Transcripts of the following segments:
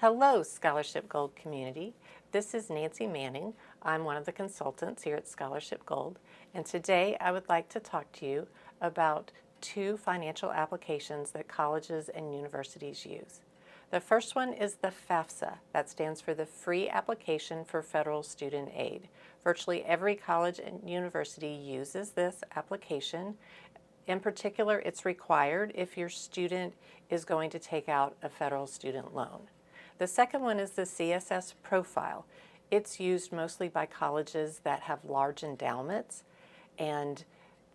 Hello, Scholarship Gold community. This is Nancy Manning. I'm one of the consultants here at Scholarship Gold, and today I would like to talk to you about two financial applications that colleges and universities use. The first one is the FAFSA. That stands for the Free Application for Federal Student Aid. Virtually every college and university uses this application. In particular, it's required if your student is going to take out a federal student loan. The second one is the CSS-Profile. It's used mostly by colleges that have large endowments, and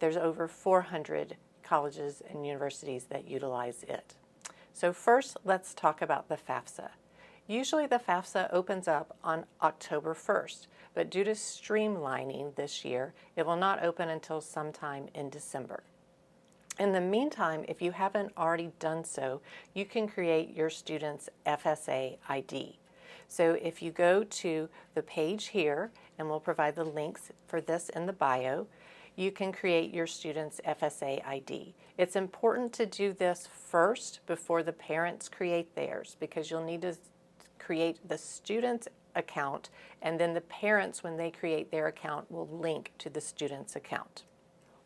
there's over 400 colleges and universities that utilize it. So first, let's talk about the FAFSA. Usually the FAFSA opens up on October 1st, but due to streamlining this year, it will not open until sometime in December. In the meantime, if you haven't already done so, you can create your student's FSA ID. So if you go to the page here, and we'll provide the links for this in the bio, you can create your student's FSA ID. It's important to do this first before the parents create theirs, because you'll need to create the student's account, and then the parents, when they create their account, will link to the student's account.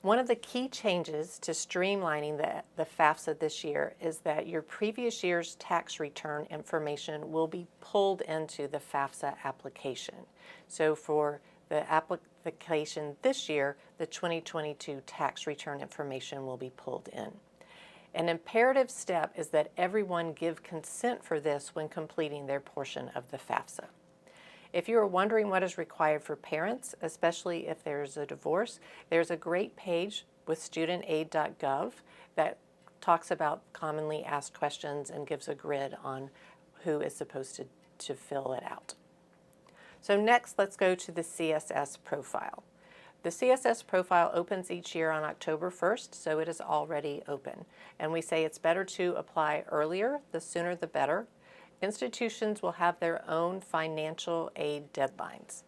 One of the key changes to streamlining the FAFSA this year is that your previous year's tax return information will be pulled into the FAFSA application. So for the application this year, the 2022 tax return information will be pulled in. An imperative step is that everyone give consent for this when completing their portion of the FAFSA. If you are wondering what is required for parents, especially if there's a divorce, there's a great page with studentaid.gov that talks about commonly asked questions and gives a grid on who is supposed to fill it out. So next, let's go to the CSS-Profile. The CSS-Profile opens each year on October 1st, so it is already open. And we say it's better to apply earlier, the sooner the better. Institutions will have their own financial aid deadlines.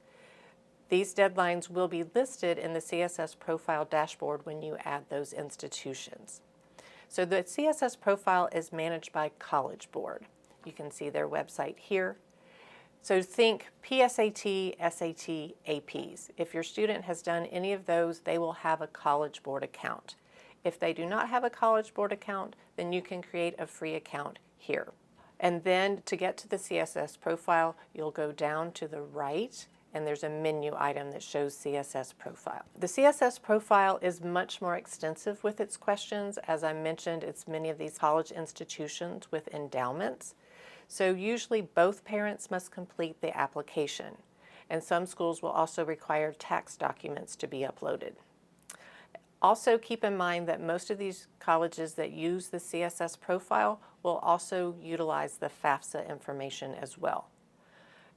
These deadlines will be listed in the CSS-Profile dashboard when you add those institutions. So the CSS-Profile is managed by College Board. You can see their website here. So think PSAT, SAT, APs. If your student has done any of those, they will have a College Board account. If they do not have a College Board account, then you can create a free account here. And then to get to the CSS-Profile, you'll go down to the right, and there's a menu item that shows CSS-Profile. The CSS-Profile is much more extensive with its questions. As I mentioned, it's many of these college institutions with endowments. So usually both parents must complete the application. And some schools will also require tax documents to be uploaded. Also keep in mind that most of these colleges that use the CSS-Profile will also utilize the FAFSA information as well.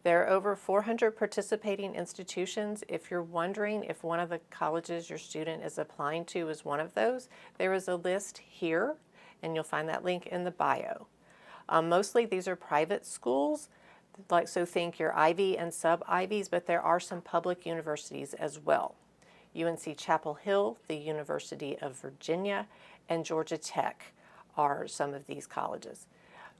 There are over 400 participating institutions. If you're wondering if one of the colleges your student is applying to is one of those, there is a list here, and you'll find that link in the bio. Mostly these are private schools, so think your Ivy and sub-Ivies, but there are some public universities as well. UNC Chapel Hill, the University of Virginia, and Georgia Tech are some of these colleges.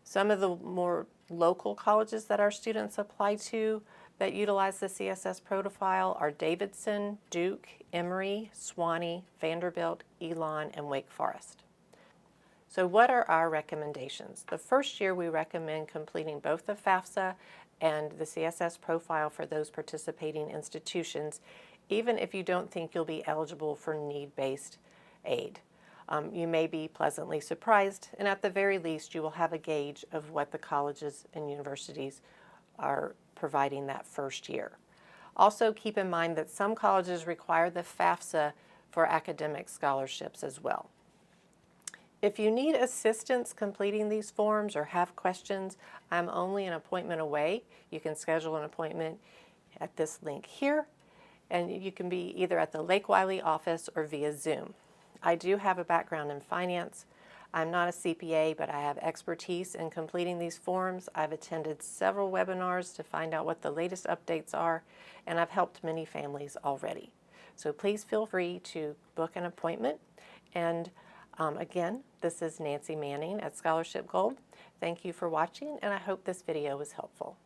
Some of the more local colleges that our students apply to that utilize the CSS-Profile are Davidson, Duke, Emory, Sewanee, Vanderbilt, Elon, and Wake Forest. So what are our recommendations? The first year we recommend completing both the FAFSA and the CSS-Profile for those participating institutions, even if you don't think you'll be eligible for need-based aid. You may be pleasantly surprised, and at the very least, you will have a gauge of what the colleges and universities are providing that first year. Also, keep in mind that some colleges require the FAFSA for academic scholarships as well. If you need assistance completing these forms or have questions, I'm only an appointment away. You can schedule an appointment at this link here, and you can be either at the Lake Wiley office or via Zoom. I do have a background in finance. I'm not a CPA, but I have expertise in completing these forms. I've attended several webinars to find out what the latest updates are, and I've helped many families already. So please feel free to book an appointment, and Again, this is Nancy Manning at Scholarship Gold. Thank you for watching, and I hope this video was helpful.